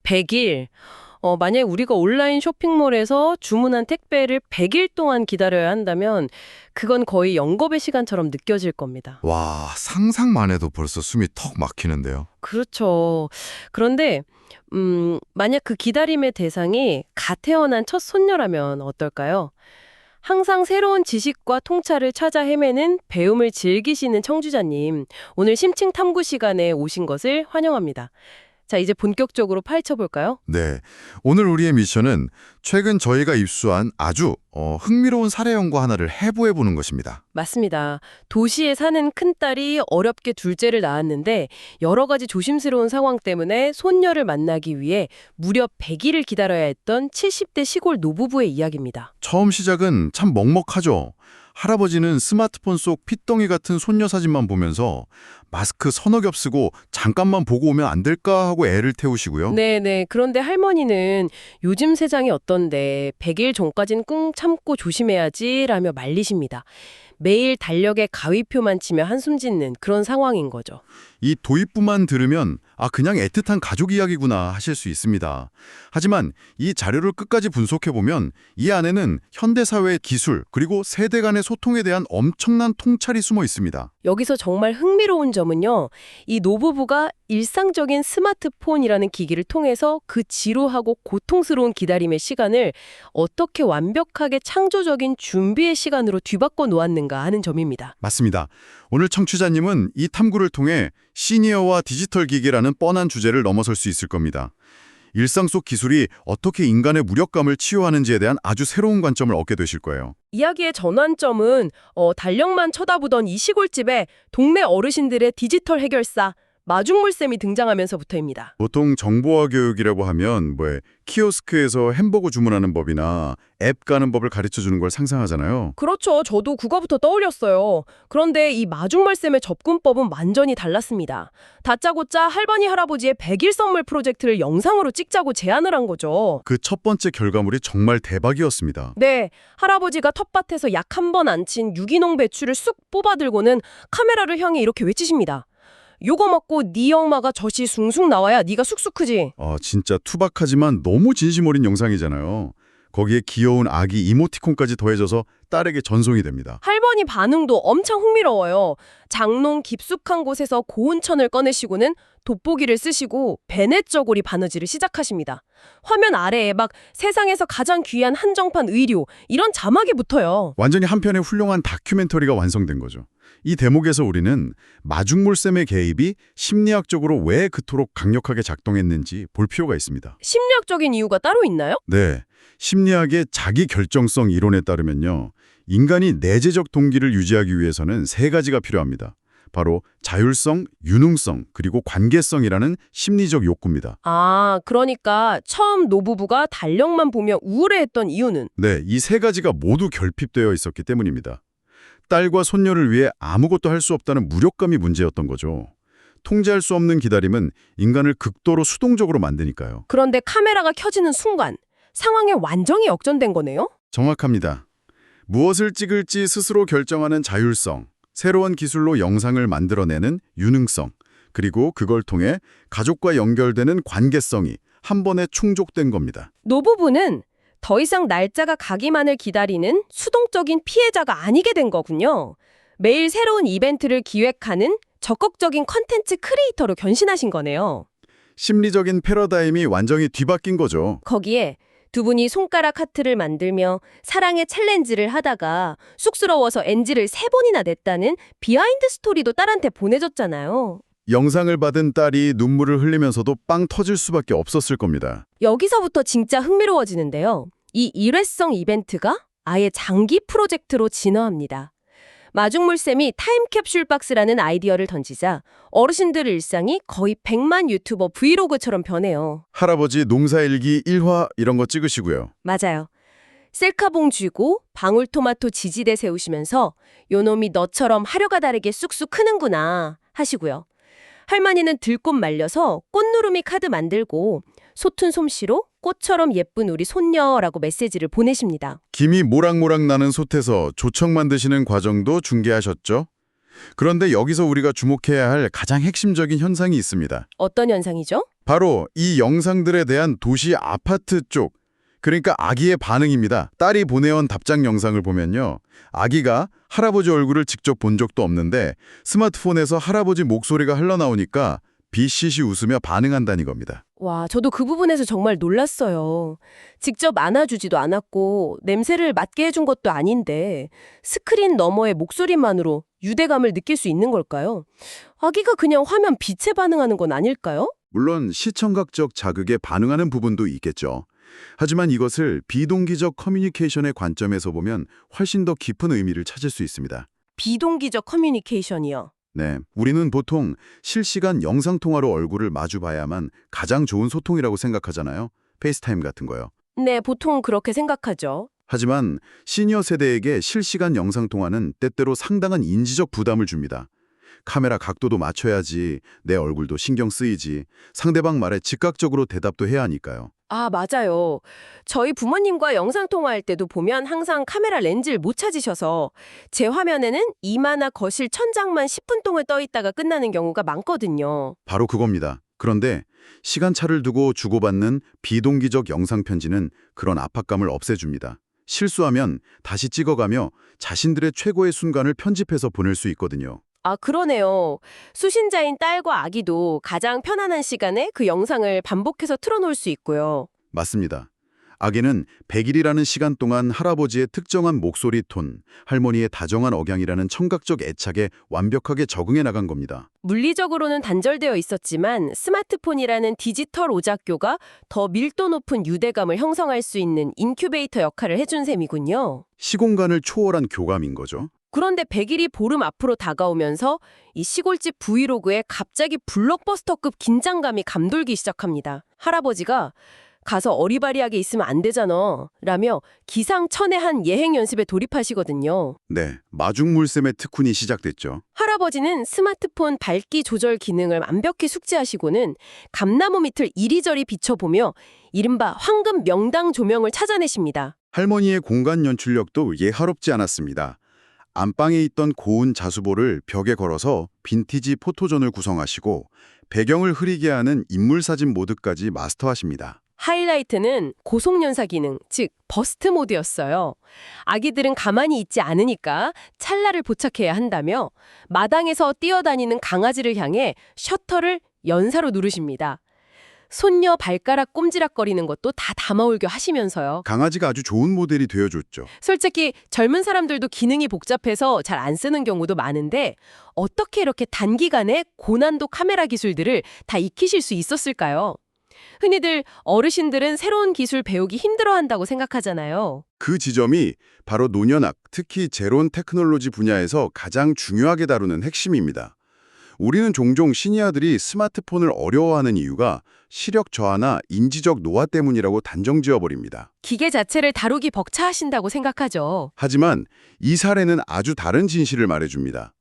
100일. 만약에 우리가 온라인 쇼핑몰에서 주문한 택배를 100일 동안 기다려야 한다면 그건 거의 영겁의 시간처럼 느껴질 겁니다. 와, 상상만 해도 벌써 숨이 턱 막히는데요. 그렇죠. 그런데 만약 그 기다림의 대상이 갓 태어난 첫 손녀라면 어떨까요? 항상 새로운 지식과 통찰을 찾아 헤매는 배움을 즐기시는 청취자님, 오늘 심층 탐구 시간에 오신 것을 환영합니다. 자, 이제 본격적으로 파헤쳐볼까요? 네, 오늘 우리의 미션은 최근 저희가 입수한 아주 흥미로운 사례 연구 하나를 해부해보는 것입니다. 맞습니다. 도시에 사는 큰딸이 어렵게 둘째를 낳았는데 여러 가지 조심스러운 상황 때문에 손녀를 만나기 위해 무려 100일을 기다려야 했던 70대 시골 노부부의 이야기입니다. 처음 시작은 참 먹먹하죠. 할아버지는 스마트폰 속 핏덩이 같은 손녀 사진만 보면서 마스크 서너 겹 쓰고 잠깐만 보고 오면 안 될까 하고 애를 태우시고요. 네네. 그런데 할머니는 요즘 세상이 어떤데 100일 전까진 꾹 참고 조심해야지 라며 말리십니다. 매일 달력에 가위표만 치며 한숨 짓는 그런 상황인 거죠. 이 도입부만 들으면 그냥 애틋한 가족 이야기구나 하실 수 있습니다. 하지만 이 자료를 끝까지 분석해보면 이 안에는 현대사회의 기술 그리고 세대 간의 소통에 대한 엄청난 통찰이 숨어 있습니다. 여기서 정말 흥미로운 점은요. 이 노부부가 일상적인 스마트폰이라는 기기를 통해서 그 지루하고 고통스러운 기다림의 시간을 어떻게 완벽하게 창조적인 준비의 시간으로 뒤바꿔 놓았는가 하는 점입니다. 맞습니다. 오늘 청취자님은 이 탐구를 통해 시니어와 디지털 기기라는 뻔한 주제를 넘어설 수 있을 겁니다. 일상 속 기술이 어떻게 인간의 무력감을 치유하는지에 대한 아주 새로운 관점을 얻게 되실 거예요. 이야기의 전환점은 달력만 쳐다보던 이 시골집에 동네 어르신들의 디지털 해결사 마중물쌤이 등장하면서부터입니다. 보통 정보화 교육이라고 하면 키오스크에서 햄버거 주문하는 법이나 앱 가는 법을 가르쳐주는 걸 상상하잖아요. 그렇죠. 저도 그거부터 떠올렸어요. 그런데 이 마중물쌤의 접근법은 완전히 달랐습니다. 다짜고짜 할머니 할아버지의 100일 선물 프로젝트를 영상으로 찍자고 제안을 한 거죠. 그 첫 번째 결과물이 정말 대박이었습니다. 네, 할아버지가 텃밭에서 약 한 번 안 친 유기농 배추를 쑥 뽑아들고는 카메라를 향해 이렇게 외치십니다. 요거 먹고 네 엄마가 젖이 숭숭 나와야 네가 쑥쑥 크지. 진짜 투박하지만 너무 진심 어린 영상이잖아요. 거기에 귀여운 아기 이모티콘까지 더해져서 딸에게 전송이 됩니다. 할머니 반응도 엄청 흥미로워요. 장롱 깊숙한 곳에서 고운 천을 꺼내시고는 돋보기를 쓰시고 베넷 저고리 바느질을 시작하십니다. 화면 아래에 막 세상에서 가장 귀한 한정판 의류 이런 자막이 붙어요. 완전히 한 편의 훌륭한 다큐멘터리가 완성된 거죠. 이 대목에서 우리는 마중물쌤의 개입이 심리학적으로 왜 그토록 강력하게 작동했는지 볼 필요가 있습니다. 심리학적인 이유가 따로 있나요? 네, 심리학의 자기결정성 이론에 따르면요. 인간이 내재적 동기를 유지하기 위해서는 세 가지가 필요합니다. 바로 자율성, 유능성, 그리고 관계성이라는 심리적 욕구입니다. 그러니까 처음 노부부가 달력만 보며 우울해했던 이유는? 네, 이 세 가지가 모두 결핍되어 있었기 때문입니다. 딸과 손녀를 위해 아무것도 할 수 없다는 무력감이 문제였던 거죠. 통제할 수 없는 기다림은 인간을 극도로 수동적으로 만드니까요. 그런데 카메라가 켜지는 순간 상황이 완전히 역전된 거네요? 정확합니다. 무엇을 찍을지 스스로 결정하는 자율성, 새로운 기술로 영상을 만들어내는 유능성, 그리고 그걸 통해 가족과 연결되는 관계성이 한 번에 충족된 겁니다. 노부부는 더 이상 날짜가 가기만을 기다리는 수동적인 피해자가 아니게 된 거군요. 매일 새로운 이벤트를 기획하는 적극적인 컨텐츠 크리에이터로 변신하신 거네요. 심리적인 패러다임이 완전히 뒤바뀐 거죠. 거기에 두 분이 손가락 하트를 만들며 사랑의 챌린지를 하다가 쑥스러워서 NG를 3번이나 냈다는 비하인드 스토리도 딸한테 보내줬잖아요. 영상을 받은 딸이 눈물을 흘리면서도 빵 터질 수밖에 없었을 겁니다. 여기서부터 진짜 흥미로워지는데요. 이 일회성 이벤트가 아예 장기 프로젝트로 진화합니다. 마중물쌤이 타임캡슐 박스라는 아이디어를 던지자 어르신들 일상이 거의 100만 유튜버 브이로그처럼 변해요. 할아버지 농사일기 1화 이런 거 찍으시고요. 맞아요. 셀카봉 쥐고 방울토마토 지지대 세우시면서 요놈이 너처럼 하루가 다르게 쑥쑥 크는구나 하시고요. 할머니는 들꽃 말려서 꽃누르미 카드 만들고 소툰 솜씨로 꽃처럼 예쁜 우리 손녀라고 메시지를 보내십니다. 김이 모락모락 나는 솥에서 조청 만드시는 과정도 중계하셨죠? 그런데 여기서 우리가 주목해야 할 가장 핵심적인 현상이 있습니다. 어떤 현상이죠? 바로 이 영상들에 대한 도시 아파트 쪽, 그러니까 아기의 반응입니다. 딸이 보내온 답장 영상을 보면요. 아기가 할아버지 얼굴을 직접 본 적도 없는데 스마트폰에서 할아버지 목소리가 흘러나오니까 비씨씨 웃으며 반응한다는 겁니다. 와, 저도 그 부분에서 정말 놀랐어요. 직접 안아주지도 않았고 냄새를 맡게 해준 것도 아닌데 스크린 너머의 목소리만으로 유대감을 느낄 수 있는 걸까요? 아기가 그냥 화면 빛에 반응하는 건 아닐까요? 물론 시청각적 자극에 반응하는 부분도 있겠죠. 하지만 이것을 비동기적 커뮤니케이션의 관점에서 보면 훨씬 더 깊은 의미를 찾을 수 있습니다. 비동기적 커뮤니케이션이요. 네, 우리는 보통 실시간 영상통화로 얼굴을 마주봐야만 가장 좋은 소통이라고 생각하잖아요. 페이스타임 같은 거요. 네, 보통 그렇게 생각하죠. 하지만 시니어 세대에게 실시간 영상통화는 때때로 상당한 인지적 부담을 줍니다. 카메라 각도도 맞춰야지, 내 얼굴도 신경 쓰이지, 상대방 말에 즉각적으로 대답도 해야 하니까요. 아, 맞아요. 저희 부모님과 영상통화할 때도 보면 항상 카메라 렌즈를 못 찾으셔서 제 화면에는 이마나 거실 천장만 10분 동안 떠 있다가 끝나는 경우가 많거든요. 바로 그겁니다. 그런데 시간차를 두고 주고받는 비동기적 영상 편지는 그런 압박감을 없애줍니다. 실수하면 다시 찍어가며 자신들의 최고의 순간을 편집해서 보낼 수 있거든요. 아, 그러네요. 수신자인 딸과 아기도 가장 편안한 시간에 그 영상을 반복해서 틀어놓을 수 있고요. 맞습니다. 아기는 100일이라는 시간 동안 할아버지의 특정한 목소리 톤, 할머니의 다정한 억양이라는 청각적 애착에 완벽하게 적응해 나간 겁니다. 물리적으로는 단절되어 있었지만 스마트폰이라는 디지털 오작교가 더 밀도 높은 유대감을 형성할 수 있는 인큐베이터 역할을 해준 셈이군요. 시공간을 초월한 교감인 거죠. 그런데 100일이 보름 앞으로 다가오면서 이 시골집 브이로그에 갑자기 블록버스터급 긴장감이 감돌기 시작합니다. 할아버지가 가서 어리바리하게 있으면 안 되잖아 라며 기상천외한 예행 연습에 돌입하시거든요. 네, 마중물샘의 특훈이 시작됐죠. 할아버지는 스마트폰 밝기 조절 기능을 완벽히 숙지하시고는 감나무 밑을 이리저리 비춰보며 이른바 황금 명당 조명을 찾아내십니다. 할머니의 공간 연출력도 예사롭지 않았습니다. 안방에 있던 고운 자수보를 벽에 걸어서 빈티지 포토존을 구성하시고 배경을 흐리게 하는 인물사진 모드까지 마스터하십니다. 하이라이트는 고속연사 기능, 즉 버스트 모드였어요. 아기들은 가만히 있지 않으니까 찰나를 포착해야 한다며 마당에서 뛰어다니는 강아지를 향해 셔터를 연사로 누르십니다. 손녀 발가락 꼼지락거리는 것도 다 담아올겨 하시면서요. 강아지가 아주 좋은 모델이 되어줬죠. 솔직히 젊은 사람들도 기능이 복잡해서 잘 안 쓰는 경우도 많은데 어떻게 이렇게 단기간에 고난도 카메라 기술들을 다 익히실 수 있었을까요? 흔히들 어르신들은 새로운 기술 배우기 힘들어한다고 생각하잖아요. 그 지점이 바로 노년학, 특히 제로온 테크놀로지 분야에서 가장 중요하게 다루는 핵심입니다. 우리는 종종 시니어들이 스마트폰을 어려워하는 이유가 시력 저하나 인지적 노화 때문이라고 단정 지어버립니다. 기계 자체를 다루기 벅차하신다고 생각하죠. 하지만 이 사례는 아주 다른 진실을 말해줍니다.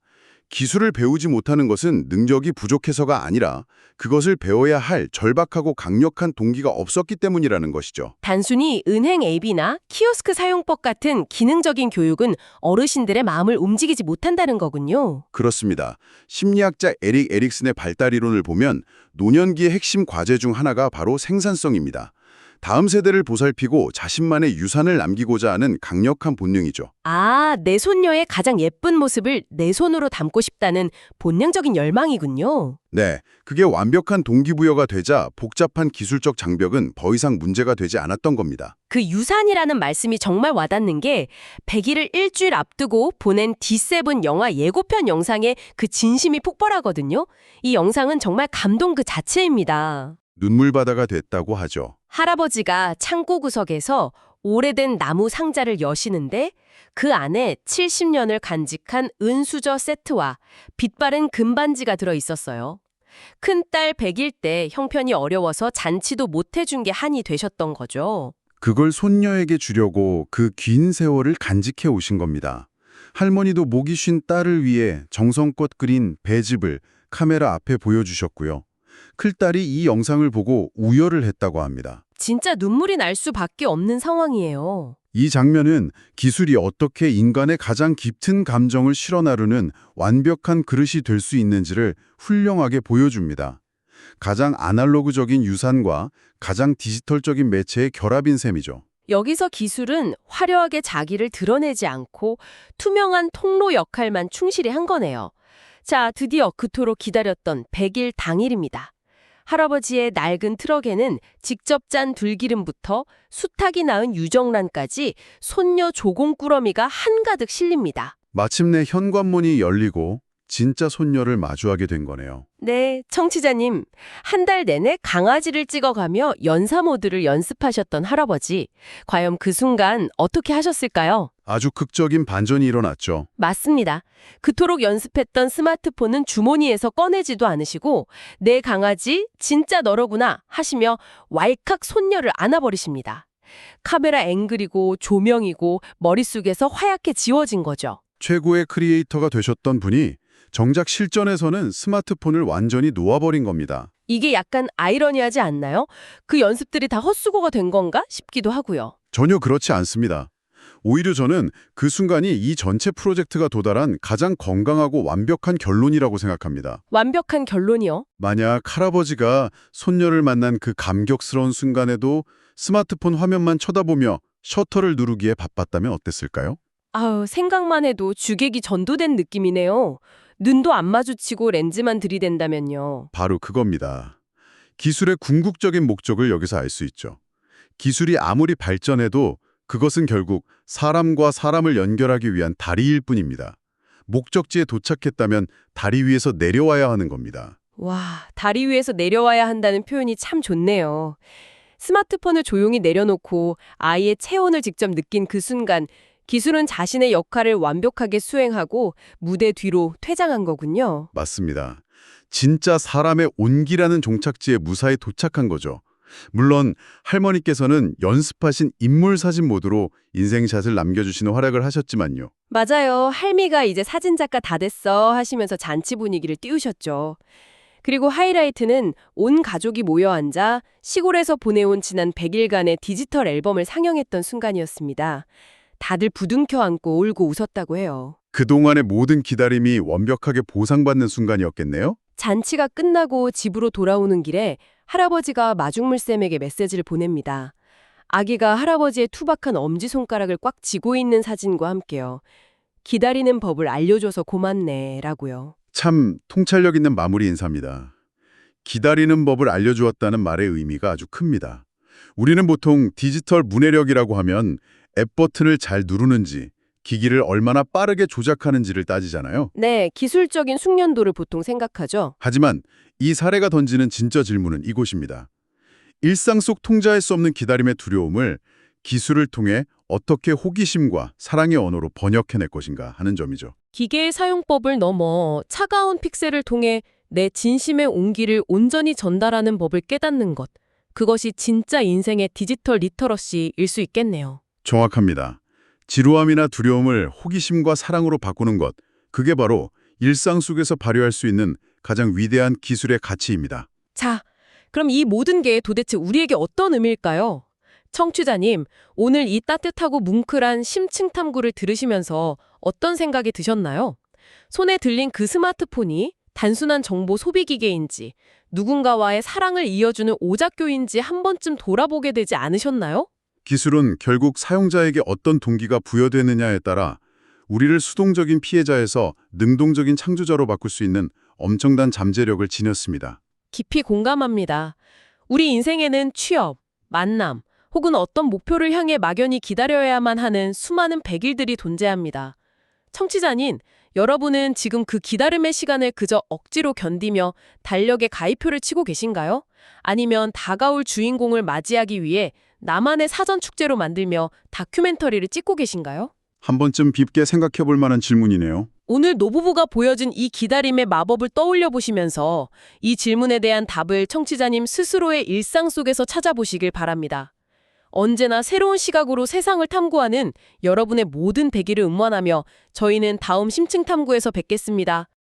기술을 배우지 못하는 것은 능력이 부족해서가 아니라 그것을 배워야 할 절박하고 강력한 동기가 없었기 때문이라는 것이죠. 단순히 은행 앱이나 키오스크 사용법 같은 기능적인 교육은 어르신들의 마음을 움직이지 못한다는 거군요. 그렇습니다. 심리학자 에릭 에릭슨의 발달 이론을 보면 노년기의 핵심 과제 중 하나가 바로 생산성입니다. 다음 세대를 보살피고 자신만의 유산을 남기고자 하는 강력한 본능이죠. 아, 내 손녀의 가장 예쁜 모습을 내 손으로 담고 싶다는 본능적인 열망이군요. 네, 그게 완벽한 동기부여가 되자 복잡한 기술적 장벽은 더 이상 문제가 되지 않았던 겁니다. 그 유산이라는 말씀이 정말 와닿는 게 100일을 일주일 앞두고 보낸 D7 영화 예고편 영상에 그 진심이 폭발하거든요. 이 영상은 정말 감동 그 자체입니다. 눈물바다가 됐다고 하죠. 할아버지가 창고 구석에서 오래된 나무 상자를 여시는데 그 안에 70년을 간직한 은수저 세트와 빛바랜 금반지가 들어 있었어요. 큰딸 100일 때 형편이 어려워서 잔치도 못 해준 게 한이 되셨던 거죠. 그걸 손녀에게 주려고 그 긴 세월을 간직해 오신 겁니다. 할머니도 목이 쉰 딸을 위해 정성껏 그린 배즙을 카메라 앞에 보여주셨고요. 클딸이 이 영상을 보고 우열을 했다고 합니다. 진짜 눈물이 날 수밖에 없는 상황이에요. 이 장면은 기술이 어떻게 인간의 가장 깊은 감정을 실어 나르는 완벽한 그릇이 될 수 있는지를 훌륭하게 보여줍니다. 가장 아날로그적인 유산과 가장 디지털적인 매체의 결합인 셈이죠. 여기서 기술은 화려하게 자기를 드러내지 않고 투명한 통로 역할만 충실히 한 거네요. 자, 드디어 그토록 기다렸던 100일 당일입니다. 할아버지의 낡은 트럭에는 직접 짠 들기름부터 수탉이 낳은 유정란까지 손녀 조공꾸러미가 한가득 실립니다. 마침내 현관문이 열리고 진짜 손녀를 마주하게 된 거네요. 네, 청취자님. 한 달 내내 강아지를 찍어가며 연사 모드를 연습하셨던 할아버지. 과연 그 순간 어떻게 하셨을까요? 아주 극적인 반전이 일어났죠. 맞습니다. 그토록 연습했던 스마트폰은 주머니에서 꺼내지도 않으시고 내 강아지 진짜 너로구나 하시며 왈칵 손녀를 안아버리십니다. 카메라 앵글이고 조명이고 머릿속에서 하얗게 지워진 거죠. 최고의 크리에이터가 되셨던 분이 정작 실전에서는 스마트폰을 완전히 놓아버린 겁니다. 이게 약간 아이러니하지 않나요? 그 연습들이 다 헛수고가 된 건가 싶기도 하고요. 전혀 그렇지 않습니다. 오히려 저는 그 순간이 이 전체 프로젝트가 도달한 가장 건강하고 완벽한 결론이라고 생각합니다. 완벽한 결론이요? 만약 할아버지가 손녀를 만난 그 감격스러운 순간에도 스마트폰 화면만 쳐다보며 셔터를 누르기에 바빴다면 어땠을까요? 아우, 생각만 해도 주객이 전도된 느낌이네요. 눈도 안 마주치고 렌즈만 들이댄다면요. 바로 그겁니다. 기술의 궁극적인 목적을 여기서 알 수 있죠. 기술이 아무리 발전해도 그것은 결국 사람과 사람을 연결하기 위한 다리일 뿐입니다. 목적지에 도착했다면 다리 위에서 내려와야 하는 겁니다. 와, 다리 위에서 내려와야 한다는 표현이 참 좋네요. 스마트폰을 조용히 내려놓고 아이의 체온을 직접 느낀 그 순간 기술은 자신의 역할을 완벽하게 수행하고 무대 뒤로 퇴장한 거군요. 맞습니다. 진짜 사람의 온기라는 종착지에 무사히 도착한 거죠. 물론 할머니께서는 연습하신 인물 사진 모드로 인생샷을 남겨주시는 활약을 하셨지만요. 맞아요. 할미가 이제 사진작가 다 됐어 하시면서 잔치 분위기를 띄우셨죠. 그리고 하이라이트는 온 가족이 모여 앉아 시골에서 보내온 지난 100일간의 디지털 앨범을 상영했던 순간이었습니다. 다들 부둥켜 안고 울고 웃었다고 해요. 그동안의 모든 기다림이 완벽하게 보상받는 순간이었겠네요? 잔치가 끝나고 집으로 돌아오는 길에 할아버지가 마중물쌤에게 메시지를 보냅니다. 아기가 할아버지의 투박한 엄지손가락을 꽉 쥐고 있는 사진과 함께요. 기다리는 법을 알려줘서 고맙네 라고요. 참 통찰력 있는 마무리 인사입니다. 기다리는 법을 알려주었다는 말의 의미가 아주 큽니다. 우리는 보통 디지털 문해력이라고 하면 앱 버튼을 잘 누르는지, 기기를 얼마나 빠르게 조작하는지를 따지잖아요. 네, 기술적인 숙련도를 보통 생각하죠. 하지만 이 사례가 던지는 진짜 질문은 이곳입니다. 일상 속 통제할 수 없는 기다림의 두려움을 기술을 통해 어떻게 호기심과 사랑의 언어로 번역해낼 것인가 하는 점이죠. 기계의 사용법을 넘어 차가운 픽셀을 통해 내 진심의 온기를 온전히 전달하는 법을 깨닫는 것. 그것이 진짜 인생의 디지털 리터러시일 수 있겠네요. 정확합니다. 지루함이나 두려움을 호기심과 사랑으로 바꾸는 것, 그게 바로 일상 속에서 발휘할 수 있는 가장 위대한 기술의 가치입니다. 자, 그럼 이 모든 게 도대체 우리에게 어떤 의미일까요? 청취자님, 오늘 이 따뜻하고 뭉클한 심층 탐구를 들으시면서 어떤 생각이 드셨나요? 손에 들린 그 스마트폰이 단순한 정보 소비 기계인지 누군가와의 사랑을 이어주는 오작교인지 한 번쯤 돌아보게 되지 않으셨나요? 기술은 결국 사용자에게 어떤 동기가 부여되느냐에 따라 우리를 수동적인 피해자에서 능동적인 창조자로 바꿀 수 있는 엄청난 잠재력을 지녔습니다. 깊이 공감합니다. 우리 인생에는 취업, 만남, 혹은 어떤 목표를 향해 막연히 기다려야만 하는 수많은 100일들이 존재합니다. 청취자님, 여러분은 지금 그 기다림의 시간을 그저 억지로 견디며 달력에 가입표를 치고 계신가요? 아니면 다가올 주인공을 맞이하기 위해 나만의 사전 축제로 만들며 다큐멘터리를 찍고 계신가요? 한 번쯤 깊게 생각해 볼 만한 질문이네요. 오늘 노부부가 보여준 이 기다림의 마법을 떠올려 보시면서 이 질문에 대한 답을 청취자님 스스로의 일상 속에서 찾아보시길 바랍니다. 언제나 새로운 시각으로 세상을 탐구하는 여러분의 모든 100일을 응원하며 저희는 다음 심층 탐구에서 뵙겠습니다.